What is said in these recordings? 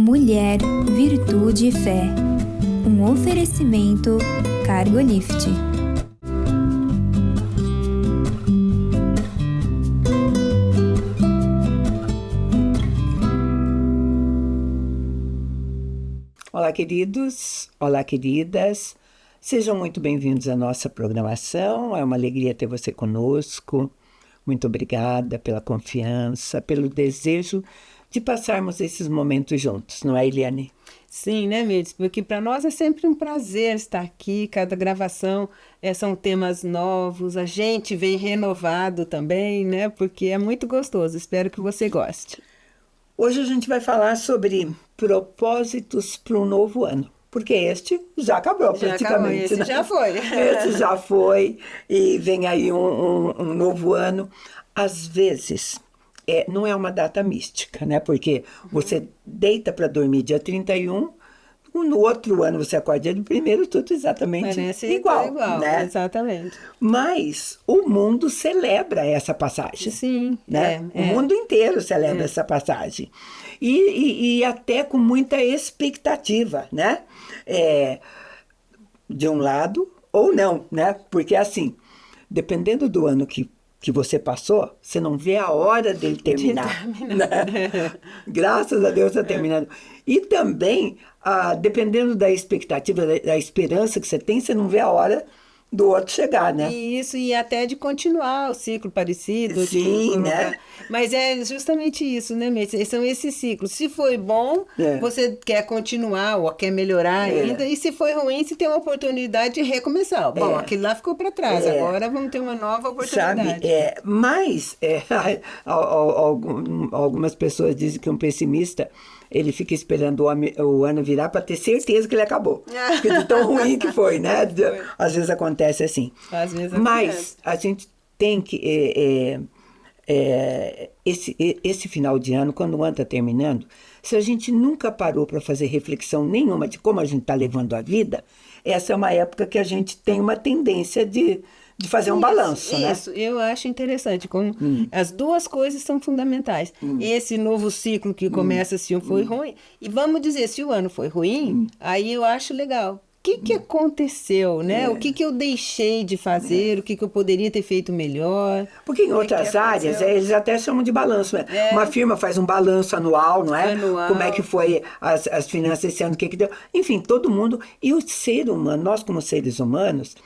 Mulher, Virtude e Fé. Um oferecimento Cargolift. Olá, queridos, olá, queridas. Sejam muito bem-vindos à nossa programação. É uma alegria ter você conosco. Muito obrigada pela confiança, pelo desejo de passarmos esses momentos juntos, não é, Eliane? Sim, né, Mirtes? Porque para nós é sempre um prazer estar aqui. Cada gravação são temas novos. A gente vem renovado também, né? Porque é muito gostoso. Espero que você goste. Hoje a gente vai falar sobre propósitos para um novo ano. Porque este já acabou praticamente. Esse né? já foi. Esse já foi e vem aí um novo ano. Às vezes, não é uma data mística, né? Porque você deita para dormir dia 31, no outro ano você acorda dia 1º, tudo exatamente igual, né? Exatamente. Mas o mundo celebra essa passagem. Sim, né? O mundo inteiro celebra essa passagem. E até com muita expectativa, né? De um lado ou não, né? Porque assim, dependendo do ano que você passou, você não vê a hora dele terminar. Né? Graças a Deus está terminando. E também, dependendo da expectativa, da esperança que você tem, você não vê a hora do outro chegar, né? Isso, e até de continuar o ciclo parecido. Sim, né? Mas é justamente isso, né, Mirtes? São esses ciclos. Se foi bom, você quer continuar ou quer melhorar ainda. E se foi ruim, você tem uma oportunidade de recomeçar. Bom, aquele lá ficou para trás. Agora vamos ter uma nova oportunidade. Sabe, mas algumas pessoas dizem que um pessimista, ele fica esperando o ano virar para ter certeza que ele acabou. Porque de tão ruim que foi, né? Às vezes acontece assim. Às vezes mas a gente tem que... esse final de ano, quando o ano está terminando, se a gente nunca parou para fazer reflexão nenhuma de como a gente está levando a vida, essa é uma época que a gente tem uma tendência de fazer um balanço, né? Isso, eu acho interessante. As duas coisas são fundamentais. Esse novo ciclo que começa se foi ruim. E vamos dizer, se o ano foi ruim, aí eu acho legal. O que aconteceu, né? O que eu deixei de fazer? O que eu poderia ter feito melhor? Porque em outras áreas, eles até chamam de balanço. Né? Uma firma faz um balanço anual, não é? Anual. Como é que foi as finanças esse ano, o que deu. Enfim, todo mundo. E o ser humano, nós como seres humanos,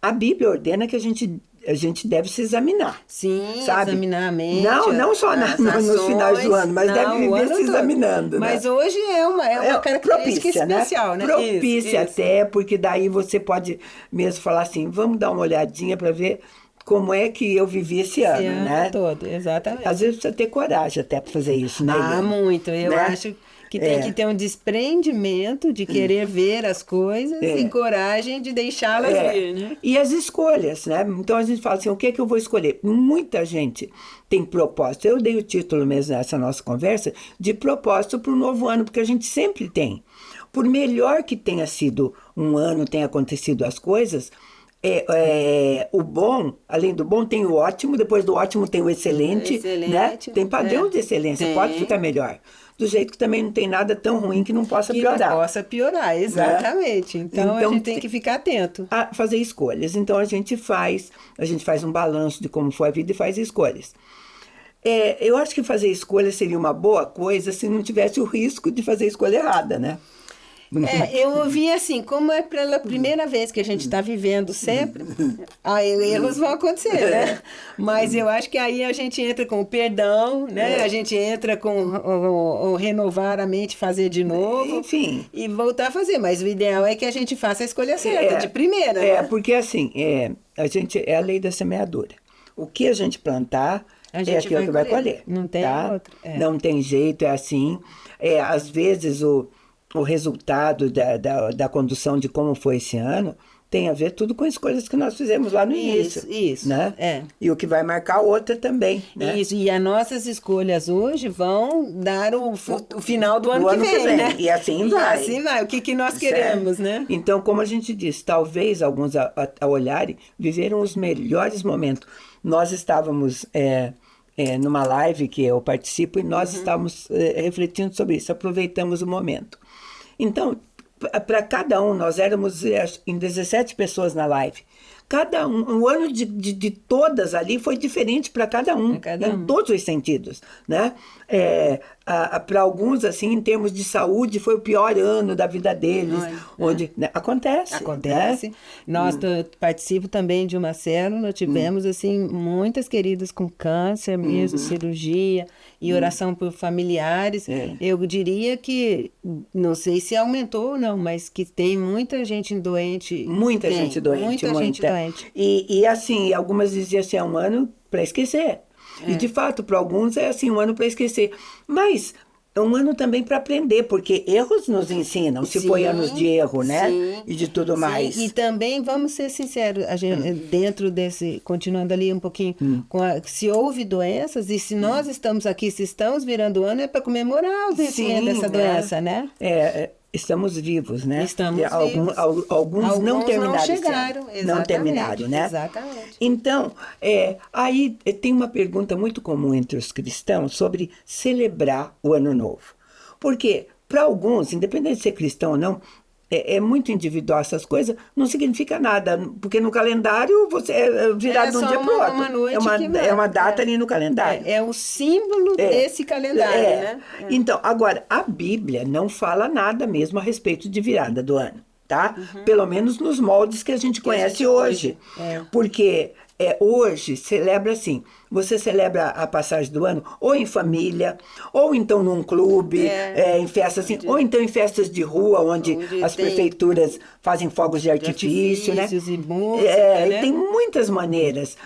a Bíblia ordena que a gente deve se examinar. Sim, sabe? Examinar a mente. Não só nos finais do ano, mas deve viver se examinando. Mas né? hoje é uma característica especial, né? Propícia até, porque daí você pode mesmo falar assim, vamos dar uma olhadinha para ver como é que eu vivi esse ano, né? todo, exatamente. Às vezes precisa ter coragem até para fazer isso, né? Muito. Eu acho que tem que ter um desprendimento de querer ver as coisas e coragem de deixá-las vir, né? E as escolhas, né? Então a gente fala assim, o que é que eu vou escolher? Muita gente tem propósito. Eu dei o título mesmo nessa nossa conversa de propósito para o novo ano, porque a gente sempre tem. Por melhor que tenha sido um ano, tenha acontecido as coisas, o bom, além do bom, tem o ótimo, depois do ótimo tem o excelente, né? Tem padrão de excelência, pode ficar melhor. Do jeito que também não tem nada tão ruim que não possa piorar. Que não possa piorar, exatamente. Né? Então a gente tem que ficar atento. A fazer escolhas. Então a gente faz um balanço de como foi a vida e faz escolhas. Eu acho que fazer escolhas seria uma boa coisa se não tivesse o risco de fazer a escolha errada, né? Eu ouvi assim, como é pela primeira vez que a gente está vivendo sempre, erros vão acontecer, né? Mas eu acho que aí a gente entra com o perdão, né? A gente entra com o renovar a mente, fazer de novo. Enfim. E voltar a fazer. Mas o ideal é que a gente faça a escolha certa, de primeira. Né? Porque assim, a gente é a lei da semeadura. O que a gente plantar é aquilo que vai colher. Não tem outra. Não tem jeito, é assim. Às vezes o resultado da condução de como foi esse ano tem a ver tudo com escolhas que nós fizemos lá no início. Isso. Né? E o que vai marcar outra também. Né? Isso, e as nossas escolhas hoje vão dar o final do ano que vem, né? E assim vai. Assim vai, o que nós queremos, né? Então, como a gente disse, talvez alguns a olharem, viveram os melhores momentos. Nós estávamos numa live que eu participo e nós estávamos refletindo sobre isso, aproveitamos o momento. Então, para cada um, nós éramos em 17 pessoas na live. Cada um, o ano de todas ali foi diferente para cada um, em todos os sentidos, né? Para alguns, assim, em termos de saúde, foi o pior ano da vida deles, onde né? Acontece. Né? Nós participamos também de uma célula, tivemos assim muitas queridas com câncer mesmo, cirurgia e oração por familiares. Eu diria que, não sei se aumentou ou não, mas que tem muita gente doente. Muita gente doente. E assim, algumas diziam assim, é um ano para esquecer. E de fato, para alguns é assim, um ano para esquecer. Mas é um ano também para aprender, porque erros nos ensinam, se foi anos de erro, né? Sim, e de tudo mais. E também, vamos ser sinceros, a gente, dentro desse, continuando ali um pouquinho, se houve doenças, e se nós estamos aqui, se estamos virando ano, é para comemorar o vencimento dessa doença, né? Estamos vivos, né? Estamos vivos. Alguns não terminaram. Não chegaram, não terminaram, né? Exatamente. Então, aí tem uma pergunta muito comum entre os cristãos sobre celebrar o Ano Novo. Porque, para alguns, independente de ser cristão ou não, é muito individual essas coisas, não significa nada, porque no calendário você é virado de um dia para o outro. Uma noite é uma data ali no calendário. É o símbolo desse calendário, né? Então, agora, a Bíblia não fala nada mesmo a respeito de virada do ano, tá? Pelo menos nos moldes que a gente conhece hoje. Porque hoje celebra assim, você celebra a passagem do ano ou em família, ou então num clube, em festas assim, ou então em festas de rua, onde as prefeituras fazem fogos de artifício, né? E música, né? Tem muitas maneiras.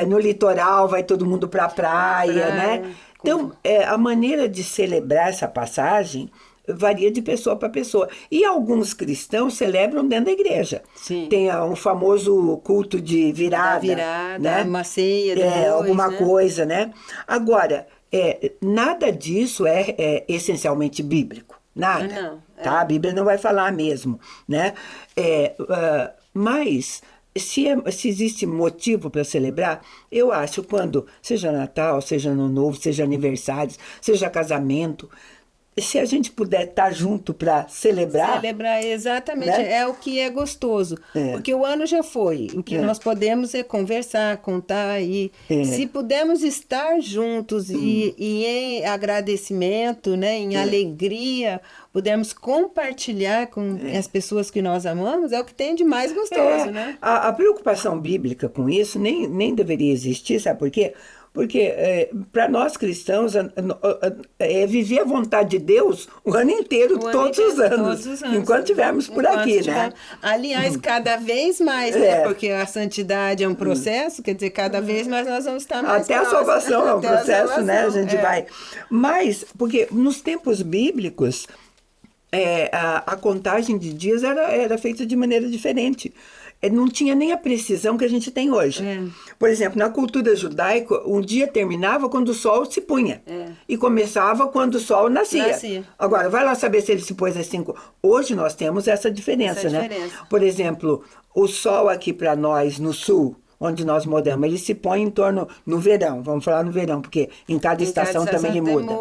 No litoral vai todo mundo para a praia, né? Então, a maneira de celebrar essa passagem varia de pessoa para pessoa. E alguns cristãos celebram dentro da igreja. Sim. Tem o famoso culto de virada. Né? Uma ceia depois, alguma coisa, né? Agora, nada disso é essencialmente bíblico. Nada. Não. Tá? A Bíblia não vai falar mesmo, né? Mas se existe motivo para celebrar, eu acho quando, seja Natal, seja Ano Novo, seja aniversários, seja casamento, se a gente puder estar junto para celebrar... Celebrar, exatamente. Né? É o que é gostoso. Porque o ano já foi. O que nós podemos é conversar, contar. Se pudermos estar juntos e em agradecimento, né, em alegria, pudermos compartilhar com as pessoas que nós amamos, é o que tem de mais gostoso, né? A preocupação bíblica com isso nem deveria existir, sabe por quê? Porque para nós cristãos é viver a vontade de Deus o ano inteiro, todos os anos, enquanto estivermos por aqui, né? Aliás, cada vez mais, né? Porque a santidade é um processo, quer dizer, cada vez mais nós vamos estar mais Até próximos. A salvação é um processo, né? A gente vai... Mas, porque nos tempos bíblicos, a contagem de dias era feita de maneira diferente. Não tinha nem a precisão que a gente tem hoje. Por exemplo, na cultura judaica, um dia terminava quando o sol se punha. E começava quando o sol nascia. Agora, vai lá saber se ele se pôs às 5. Hoje nós temos essa diferença, né? Por exemplo, o sol aqui para nós, no sul, onde nós moramos, ele se põe em torno, no verão, vamos falar no verão, porque em cada estação também ele muda.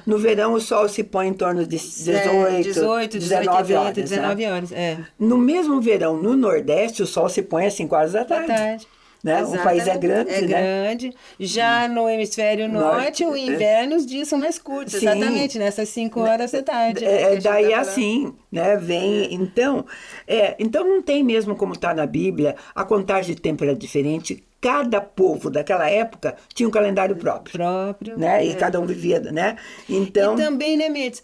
No verão o sol se põe em torno de 18, 19 horas. 19 horas, No mesmo verão, no Nordeste, o sol se põe às 5 horas da tarde. Né? O país é grande, né? Grande. Já no hemisfério norte, o inverno, os dias são mais curtos, exatamente, nessas 5 horas da tarde. Daí assim, né? Vem, então não tem mesmo como está na Bíblia, a contagem de tempo era diferente. Cada povo daquela época tinha um calendário próprio. Né? E cada um vivia, né? Então... E também, né, Mendes?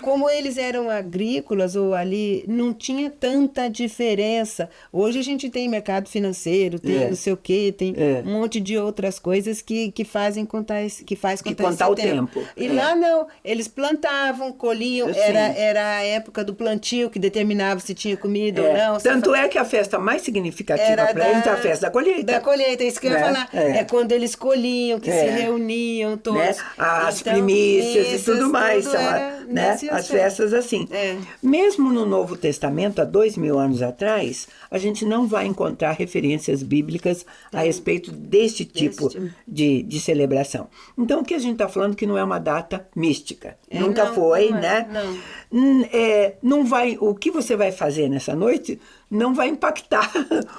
Como eles eram agrícolas ou ali, não tinha tanta diferença. Hoje a gente tem mercado financeiro, tem não sei o quê, tem um monte de outras coisas que fazem contar esse contar o tempo. E lá não, eles plantavam, colhiam, era a época do plantio que determinava se tinha comida ou não. Tanto é que a festa mais significativa para eles é a festa da colheita. É isso que eu ia falar. Quando eles colhiam, que se reuniam todos. Né? As primícias e tudo mais. né? As festas assim. Mesmo no Novo Testamento, há 2000 anos atrás, a gente não vai encontrar referências bíblicas a respeito deste tipo de celebração. Então, o que a gente está falando que não é uma data mística. Nunca foi, né? Não vai, o que você vai fazer nessa noite não vai impactar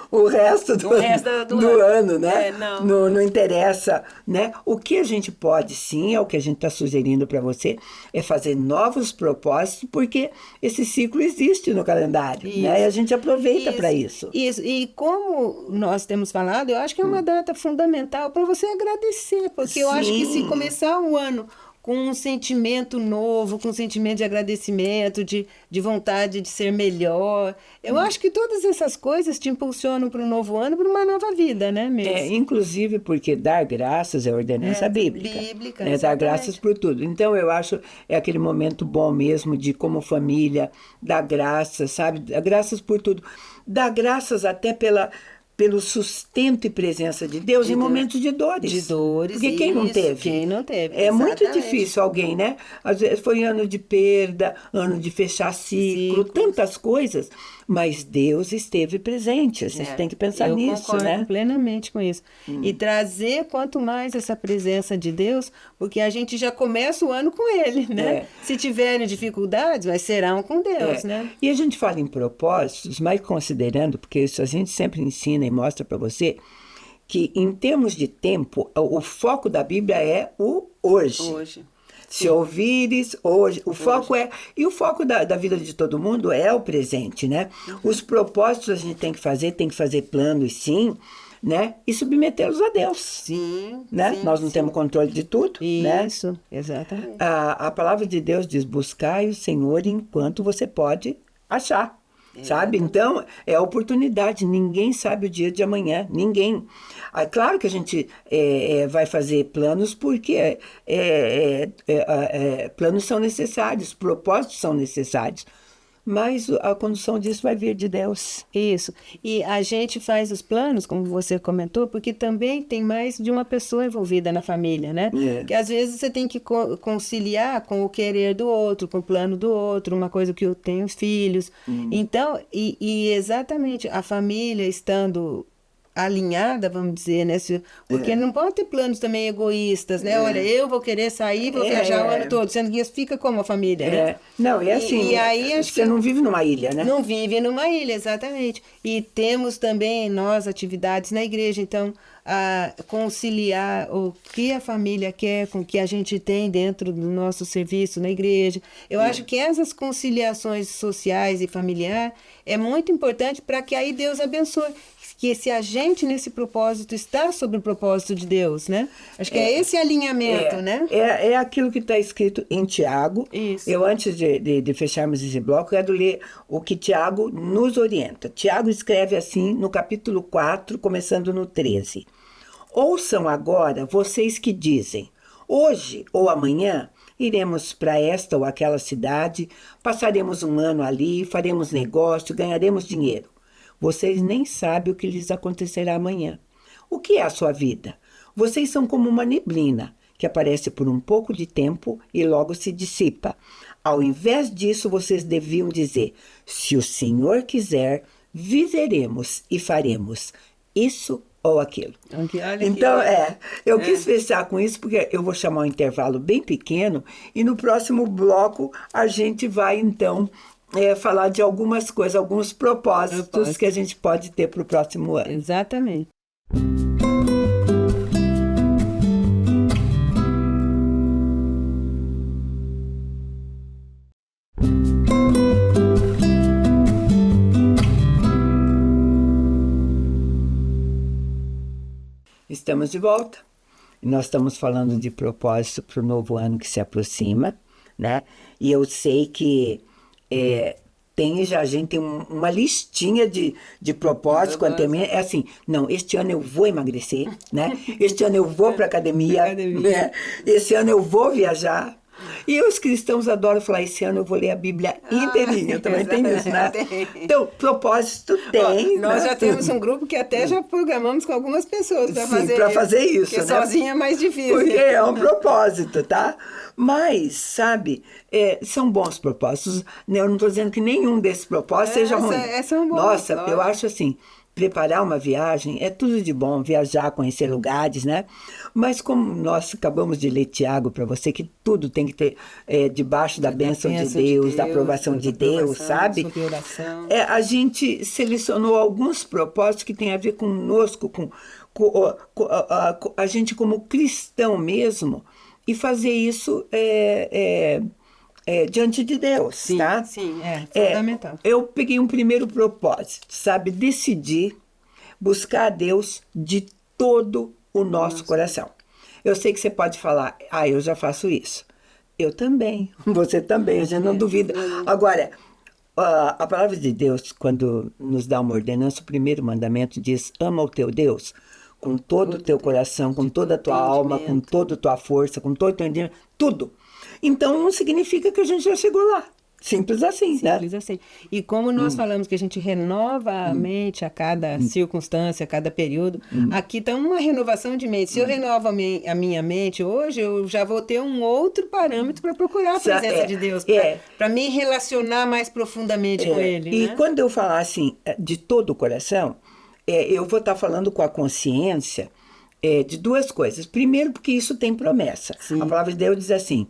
o resto do ano, né? Não interessa, né? O que a gente pode, sim, é o que a gente está sugerindo para você, é fazer novos propósitos, porque esse ciclo existe no calendário, né? E a gente aproveita para isso. Isso, e como nós temos falado, eu acho que é uma data fundamental para você agradecer, porque eu acho que se começar o ano com um sentimento novo, com um sentimento de agradecimento, de vontade de ser melhor. Eu acho que todas essas coisas te impulsionam para um novo ano, para uma nova vida, né, mesmo? Inclusive porque dar graças é ordenança bíblica. Dar graças por tudo. Então, eu acho aquele momento bom mesmo de, como família, dar graças, sabe? Dar graças por tudo. Dar graças até pelo sustento e presença de Deus em momentos de dores. Porque quem não teve? Quem não teve. É muito difícil alguém, né? Às vezes foi ano de perda, ano de fechar ciclo, tantas coisas. Mas Deus esteve presente. A gente tem que pensar nisso, né? Eu concordo plenamente com isso. E trazer quanto mais essa presença de Deus, porque a gente já começa o ano com Ele, né? Se tiverem dificuldades, mas serão com Deus, né? E a gente fala em propósitos, mas considerando, porque isso a gente sempre ensina e mostra para você, que em termos de tempo, o foco da Bíblia é o hoje. Se ouvires hoje, o foco e o foco da vida de todo mundo é o presente, né? Os propósitos a gente tem que fazer planos, sim, né? E submetê-los a Deus. Sim. Né? Nós não temos controle de tudo, Isso, né? Exatamente. A palavra de Deus diz: buscai o Senhor enquanto você pode achar. Sabe? Então, é a oportunidade. Ninguém sabe o dia de amanhã. Ninguém. Claro que a gente vai fazer planos porque planos são necessários, propósitos são necessários. Mas a condução disso vai vir de Deus. Isso. E a gente faz os planos, como você comentou, porque também tem mais de uma pessoa envolvida na família, né? Que às vezes você tem que conciliar com o querer do outro, com o plano do outro, uma coisa que eu tenho filhos. Então, e exatamente a família estando alinhada, vamos dizer, né? Porque não pode ter planos também egoístas, né? Olha, eu vou querer sair, vou viajar o ano todo, sendo que isso fica como a família, né? Não, é assim, aí, você não vive numa ilha, né? Não vive numa ilha, exatamente. E temos também nós atividades na igreja, então, a conciliar o que a família quer com o que a gente tem dentro do nosso serviço na igreja. Eu acho que essas conciliações sociais e familiares é muito importante para que aí Deus abençoe. Que se a gente nesse propósito está sob o propósito de Deus, né? Acho que é esse alinhamento, né? É aquilo que está escrito em Tiago. Isso. Eu, antes de fecharmos esse bloco, quero ler o que Tiago nos orienta. Tiago escreve assim no capítulo 4, começando no 13. Ouçam agora vocês que dizem: hoje ou amanhã iremos para esta ou aquela cidade, passaremos um ano ali, faremos negócio, ganharemos dinheiro. Vocês nem sabem o que lhes acontecerá amanhã. O que é a sua vida? Vocês são como uma neblina, que aparece por um pouco de tempo e logo se dissipa. Ao invés disso, vocês deviam dizer: se o Senhor quiser, viveremos e faremos isso ou aquilo. Então, eu quis fechar com isso, porque eu vou chamar um intervalo bem pequeno, e no próximo bloco a gente vai, então, falar de algumas coisas, alguns propósitos que a gente pode ter para o próximo ano. Exatamente. Estamos de volta. Nós estamos falando de propósito para o novo ano que se aproxima, né? E eu sei que a gente tem uma listinha de propósitos quanto a mim. É assim, não, este ano eu vou emagrecer, né? Este ano eu vou para academia, né? Esse ano eu vou viajar. E os cristãos adoram falar, esse ano eu vou ler a Bíblia inteirinha, também tem isso, né? Então, propósito tem. Nós né? já temos um grupo que até já programamos com algumas pessoas para fazer isso. Porque né? sozinha é mais difícil. Porque é um propósito, tá? Mas, sabe, são bons propósitos. Né? Eu não estou dizendo que nenhum desses propósitos seja ruim. São bons. Nossa, eu acho assim, preparar uma viagem é tudo de bom, viajar, conhecer lugares, né? Mas como nós acabamos de ler Tiago para você, que tudo tem que ter debaixo da bênção de Deus, da aprovação de Deus, sabe? A gente selecionou alguns propósitos que têm a ver conosco, com a gente como cristão mesmo, e fazer isso diante de Deus, sim, tá? Sim, fundamental. Eu peguei um primeiro propósito, sabe? Decidir buscar a Deus de todo o nosso coração. Eu sei que você pode falar, eu já faço isso. Eu também, você também, a gente não duvida. Agora, a palavra de Deus, quando nos dá uma ordenança, o primeiro mandamento diz, ama o teu Deus com todo o teu coração, com toda a tua alma, com toda a tua força, com todo o teu entendimento, tudo. Então, não significa que a gente já chegou lá. Simples assim, né? Simples assim. E como nós falamos que a gente renova a mente a cada circunstância, a cada período, aqui está uma renovação de mente. Se eu renovo a minha mente hoje, eu já vou ter um outro parâmetro para procurar a presença de Deus, para me relacionar mais profundamente com Ele. E né? quando eu falar assim, de todo o coração, eu vou estar falando com a consciência de duas coisas. Primeiro, porque isso tem promessa. Sim. A palavra de Deus diz assim,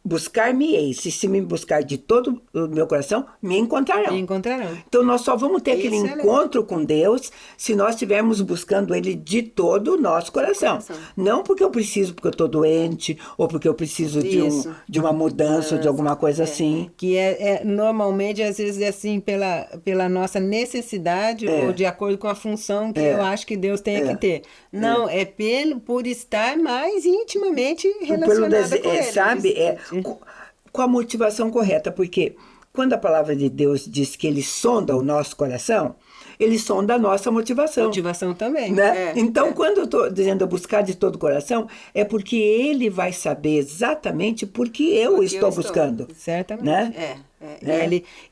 buscar-me-eis, se me buscar de todo o meu coração, me encontrarão. Me encontrarão. Então, nós só vamos ter aquele encontro com Deus se nós estivermos buscando Ele de todo o nosso coração. Não porque eu preciso, porque eu estou doente, ou porque eu preciso de uma mudança, ou de alguma coisa assim. Que normalmente, às vezes, é assim, pela nossa necessidade, ou de acordo com a função que eu acho que Deus tenha que ter. Não, por estar mais intimamente relacionada com Ele. Sabe? Com a motivação correta, porque quando a palavra de Deus diz que Ele sonda o nosso coração, Ele sonda a nossa motivação. Motivação também. Né? Então, quando eu estou dizendo buscar de todo o coração, é porque Ele vai saber exatamente por que eu estou buscando. Certamente. Né?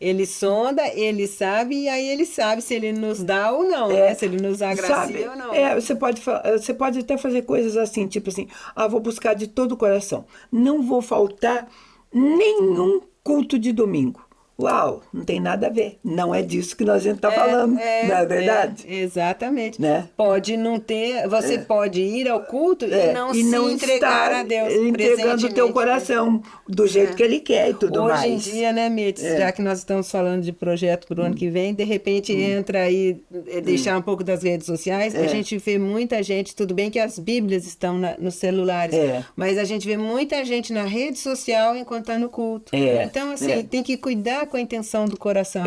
Ele sonda, Ele sabe, e aí Ele sabe se Ele nos dá ou não, né? Se Ele nos agracia ou não. Você pode até fazer coisas assim, tipo assim, vou buscar de todo o coração. Não vou faltar nenhum culto de domingo. Uau, não tem nada a ver. Não é disso que nós está falando, não é verdade? Exatamente. Né? Pode não ter, você pode ir ao culto e não se entregar a Deus entregando o teu coração do jeito que Ele quer e tudo mais. Hoje em dia, né, Mirtz, já que nós estamos falando de projeto para o ano que vem, de repente entra aí, deixar um pouco das redes sociais, a gente vê muita gente, tudo bem que as Bíblias estão nos celulares, mas a gente vê muita gente na rede social enquanto está no culto. Então, assim, tem que cuidar com a intenção do coração.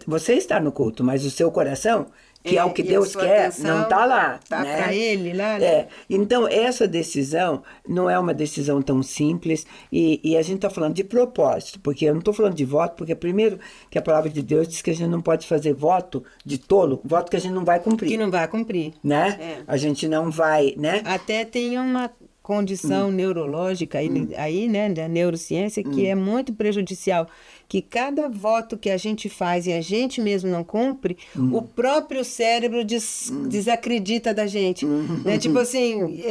Você está no culto, mas o seu coração, que é o que Deus quer, não está lá. Está né? para Ele lá. Né? Então, essa decisão não é uma decisão tão simples e a gente está falando de propósito, porque eu não estou falando de voto, porque primeiro que a palavra de Deus diz que a gente não pode fazer voto de tolo, voto que a gente não vai cumprir. Que não vai cumprir. Né? A gente não vai, né? Até tem uma condição neurológica aí, né, da neurociência, que é muito prejudicial, que cada voto que a gente faz e a gente mesmo não cumpre, o próprio cérebro desacredita da gente. Né? Tipo assim,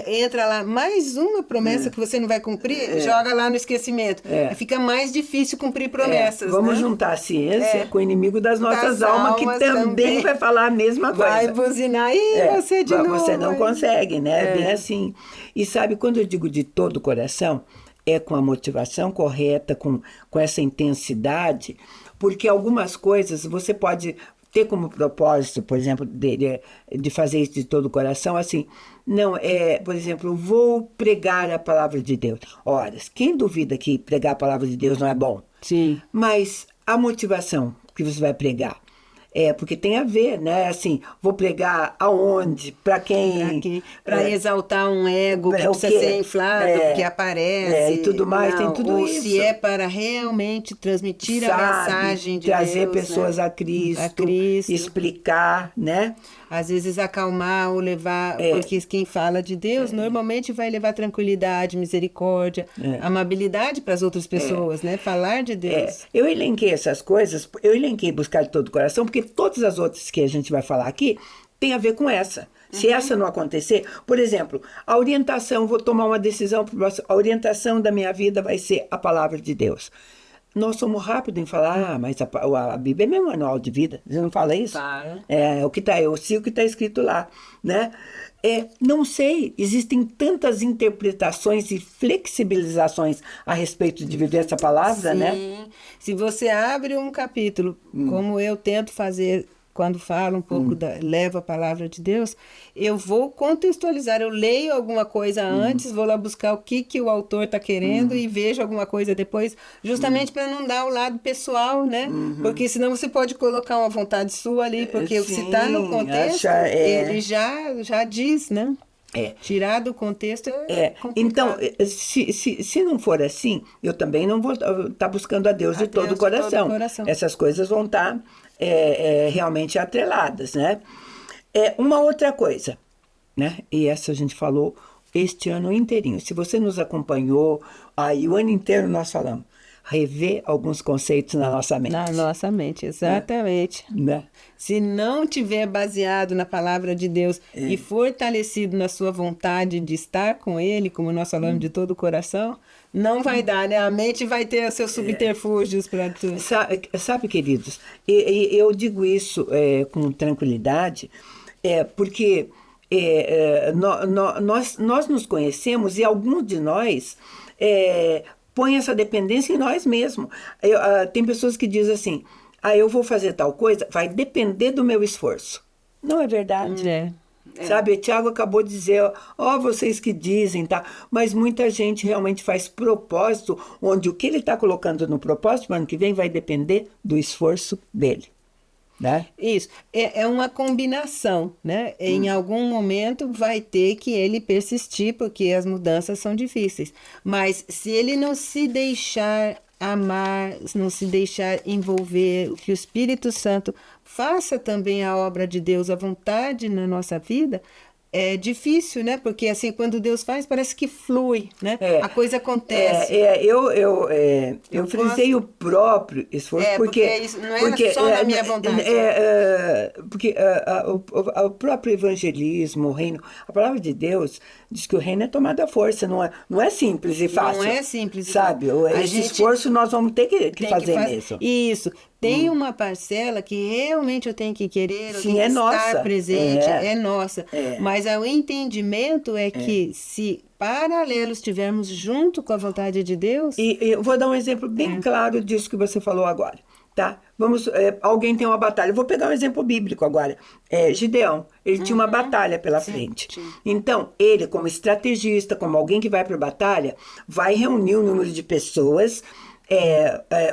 entra lá, mais uma promessa que você não vai cumprir, joga lá no esquecimento. Fica mais difícil cumprir promessas. Vamos juntar a ciência com o inimigo das nossas almas, que também vai falar a mesma coisa. Vai buzinar, você de novo. Você não consegue, né? Bem assim. E sabe, quando eu digo de todo o coração, é com a motivação correta, com essa intensidade, porque algumas coisas você pode ter como propósito, por exemplo, de fazer isso de todo o coração, assim, não, por exemplo, vou pregar a palavra de Deus. Ora, quem duvida que pregar a palavra de Deus não é bom? Sim. Mas a motivação que você vai pregar, Porque tem a ver, né? Assim, vou pregar aonde, para quem... Para exaltar um ego que precisa ser inflado, que aparece. E tudo mais, tem tudo ou isso. se é para realmente transmitir a mensagem de trazer Deus, pessoas né? a Cristo, Cristo, explicar, né? Às vezes acalmar ou levar, porque quem fala de Deus normalmente vai levar tranquilidade, misericórdia, amabilidade para as outras pessoas, né? Falar de Deus. Eu elenquei essas coisas, eu elenquei buscar de todo o coração, porque todas as outras que a gente vai falar aqui tem a ver com essa. Se essa não acontecer, por exemplo, a orientação, vou tomar uma decisão, a orientação da minha vida vai ser a palavra de Deus. Nós somos rápidos em falar, mas a Bíblia é meu manual de vida. Você não fala isso? Fala. Eu sigo o que está escrito lá, né? Não sei, existem tantas interpretações e flexibilizações a respeito de viver essa palavra, né? Sim. Se você abre um capítulo, como eu tento fazer quando falo um pouco, levo a palavra de Deus, eu vou contextualizar, eu leio alguma coisa antes, vou lá buscar o que o autor está querendo e vejo alguma coisa depois, justamente para não dar o lado pessoal, né? Porque senão você pode colocar uma vontade sua ali, porque se está no contexto, ele já diz, né? Tirar do contexto é complicado. Então, se não for assim, eu também não vou estar buscando a Deus de todo o coração. Essas coisas vão estar realmente atreladas, né? Uma outra coisa, né? E essa a gente falou este ano inteirinho. Se você nos acompanhou, aí o ano inteiro nós falamos. Rever alguns conceitos na nossa mente. Na nossa mente, exatamente. Né? Se não tiver baseado na palavra de Deus e fortalecido na sua vontade de estar com Ele, como nós falamos de todo o coração, não vai dar, né? A mente vai ter os seus subterfúgios para tudo. Sabe, queridos, eu digo isso com tranquilidade, porque nós nos conhecemos e alguns de nós... põe essa dependência em nós mesmos. Tem pessoas que dizem assim, eu vou fazer tal coisa, vai depender do meu esforço. Não é verdade. Sabe, Tiago acabou de dizer, vocês que dizem, tá? Mas muita gente realmente faz propósito, onde o que ele está colocando no propósito para o ano que vem vai depender do esforço dele. Né? Isso, é uma combinação, né? Em algum momento vai ter que ele persistir, porque as mudanças são difíceis. Mas se ele não se deixar amar, não se deixar envolver, que o Espírito Santo faça também a obra de Deus à vontade na nossa vida, é difícil, né? Porque assim, quando Deus faz, parece que flui, né? A coisa acontece. Eu frisei o próprio esforço, porque isso não é só na minha vontade. Porque o próprio evangelismo, o reino, a palavra de Deus diz que o reino é tomado à força, não é simples e fácil. Não é simples. Sabe? Esse esforço nós vamos ter que fazer mesmo. Isso. Tem uma parcela que realmente eu tenho que querer, sim, é estar presente, é nossa. É. Mas o entendimento é que se paralelos estivermos junto com a vontade de Deus... E eu vou dar um exemplo bem claro disso que você falou agora. Tá? Alguém tem uma batalha. Eu vou pegar um exemplo bíblico agora. Gideão, ele tinha uma batalha pela frente. Então, ele, como estrategista, como alguém que vai para a batalha, vai reunir um número de pessoas,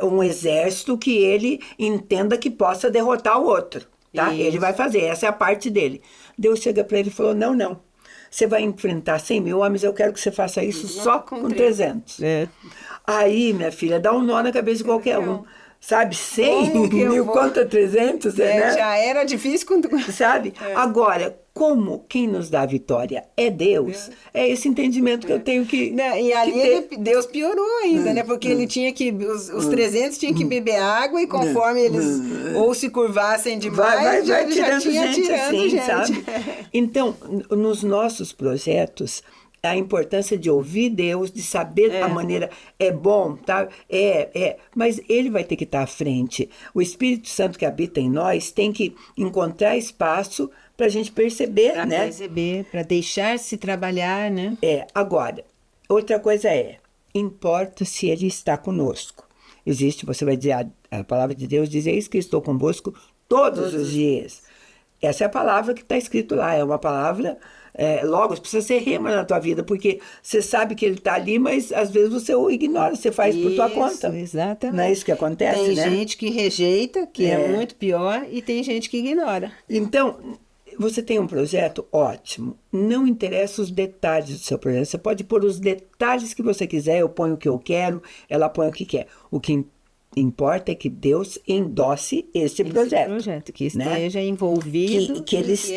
um exército que ele entenda que possa derrotar o outro. Tá? Ele vai fazer, essa é a parte dele. Deus chega para ele e falou, não. Você vai enfrentar 100 mil homens, eu quero que você faça isso só com 300. Aí, minha filha, dá um nó na cabeça de qualquer um. Sabe, 100 mil contra 300, né? Já era difícil quando... Sabe? Agora, como quem nos dá a vitória é Deus, é esse entendimento que eu tenho que e ali Deus piorou ainda, né? Porque ele tinha que... Os 300 tinham que beber água e conforme eles ou se curvassem demais, vai tirando já tinha gente assim, gente. Sabe? Então, nos nossos projetos... A importância de ouvir Deus, de saber a maneira, é bom, tá? Mas ele vai ter que estar à frente. O Espírito Santo que habita em nós tem que encontrar espaço para a gente perceber, né? Para perceber, para deixar-se trabalhar, né? Agora, outra coisa importa se ele está conosco. Você vai dizer, a palavra de Deus diz, eis que estou convosco todos os dias. Essa é a palavra que está escrito lá, é uma palavra Logo, precisa ser rema na tua vida, porque você sabe que ele está ali, mas às vezes você o ignora, você faz por tua conta. Exatamente. Não é isso que acontece, tem né? gente que rejeita, que é muito pior, e tem gente que ignora. Então, você tem um projeto ótimo. Não interessa os detalhes do seu projeto. Você pode pôr os detalhes que você quiser, eu ponho o que eu quero, ela põe o que quer. O que importa é que Deus endosse esse projeto. Que esteja envolvido. Que eles,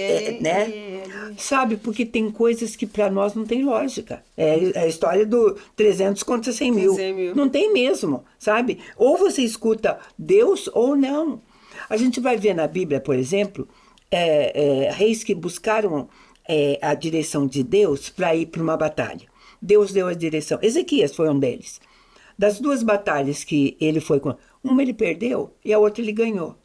sabe, porque tem coisas que para nós não tem lógica. É a história do 300 contra 100 mil. Não tem mesmo, sabe? Ou você escuta Deus ou não. A gente vai ver na Bíblia, por exemplo, reis que buscaram a direção de Deus para ir para uma batalha. Deus deu a direção. Ezequias foi um deles. Das 2 batalhas que ele foi com, uma ele perdeu e a outra ele ganhou.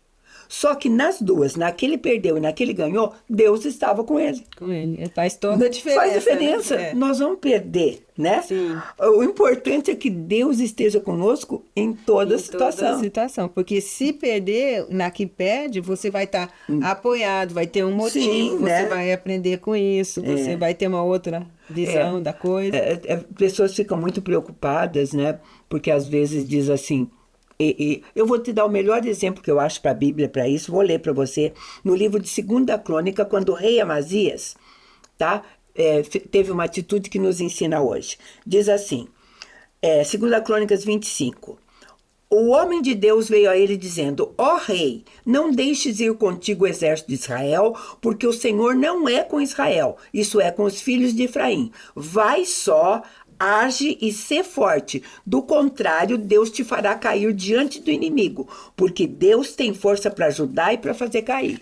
Só que nas 2, naquele perdeu e naquele ganhou, Deus estava com ele. Com ele. Faz toda a diferença. Faz diferença. Né? Nós vamos perder, né? Sim. O importante é que Deus esteja conosco em toda situação. Porque se perder, na que perde, você vai estar apoiado, vai ter um motivo, você vai aprender com isso, você vai ter uma outra visão da coisa. Pessoas ficam muito preocupadas, né? Porque às vezes diz assim... eu vou te dar o melhor exemplo que eu acho para a Bíblia para isso, vou ler para você, no livro de 2ª Crônica, quando o rei Amazias teve uma atitude que nos ensina hoje. Diz assim, 2ª Crônicas 25, o homem de Deus veio a ele dizendo, ó rei, não deixes ir contigo o exército de Israel, porque o Senhor não é com Israel, isso é com os filhos de Efraim. Vai só, age e sê forte. Do contrário, Deus te fará cair diante do inimigo, porque Deus tem força para ajudar e para fazer cair.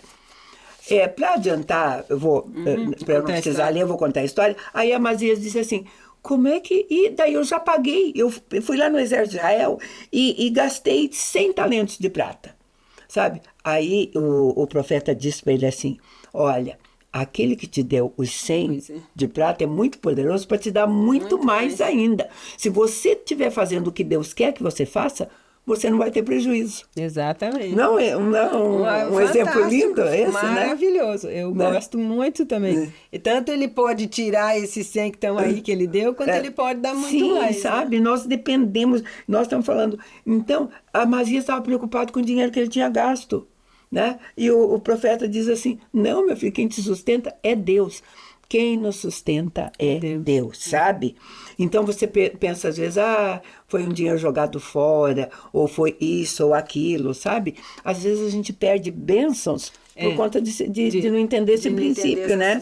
Para adiantar, para não precisar ler, eu vou contar a história. Aí Amazias disse assim, como é que... E daí eu já paguei, eu fui lá no exército de Israel e gastei 100 talentos de prata, sabe? Aí o profeta disse para ele assim, olha... Aquele que te deu os 100 de prata é muito poderoso para te dar muito mais ainda. Se você estiver fazendo o que Deus quer que você faça, você não vai ter prejuízo. Exatamente. Não é um exemplo lindo esse, maravilhoso. né? Eu gosto muito também. E tanto ele pode tirar esses 100 que estão aí que ele deu, quanto ele pode dar muito mais. Sim, sabe? Nós dependemos, nós estamos falando... Então, Amazias estava preocupado com o dinheiro que ele tinha gasto. Né? E o profeta diz assim, não, meu filho, quem te sustenta é Deus. Quem nos sustenta é Deus, sabe? Então você pensa às vezes, foi um dinheiro jogado fora, ou foi isso ou aquilo, sabe? Às vezes a gente perde bênçãos por conta de não entender esse princípio, né?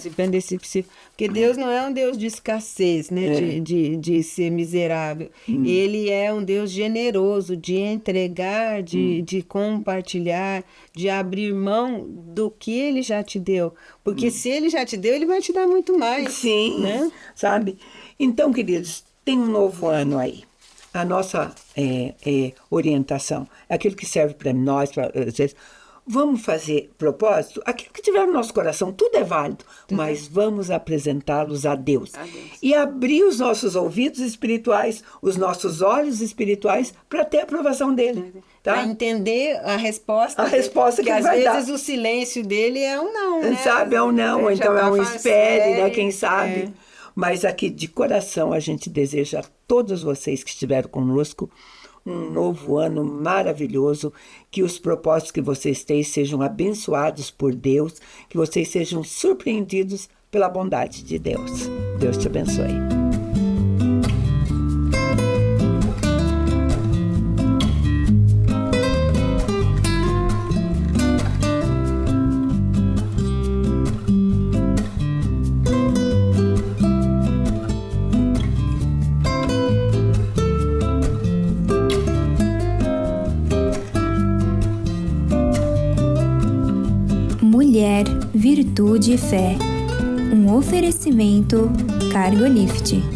Porque Deus não é um Deus de escassez, né? De ser miserável. Ele é um Deus generoso, de entregar, de compartilhar, de abrir mão do que Ele já te deu. Porque se Ele já te deu, Ele vai te dar muito mais. Sim, né? Sabe? Então, queridos, tem um novo ano aí. A nossa orientação, aquilo que serve para nós, vamos fazer propósito, aquilo que tiver no nosso coração, tudo é válido, mas vamos apresentá-los a Deus. E abrir os nossos ouvidos espirituais, os nossos olhos espirituais, para ter a aprovação dele. Tá? Para entender a resposta. A resposta que às vai vezes dar. O silêncio dele é um não, né? Sabe, é um não, ou então é um espere, né? Quem sabe. Mas aqui, de coração, a gente deseja a todos vocês que estiveram conosco um novo ano maravilhoso, que os propósitos que vocês têm sejam abençoados por Deus, que vocês sejam surpreendidos pela bondade de Deus. Deus te abençoe. Mulher, Virtude e Fé. Um oferecimento Cargolift.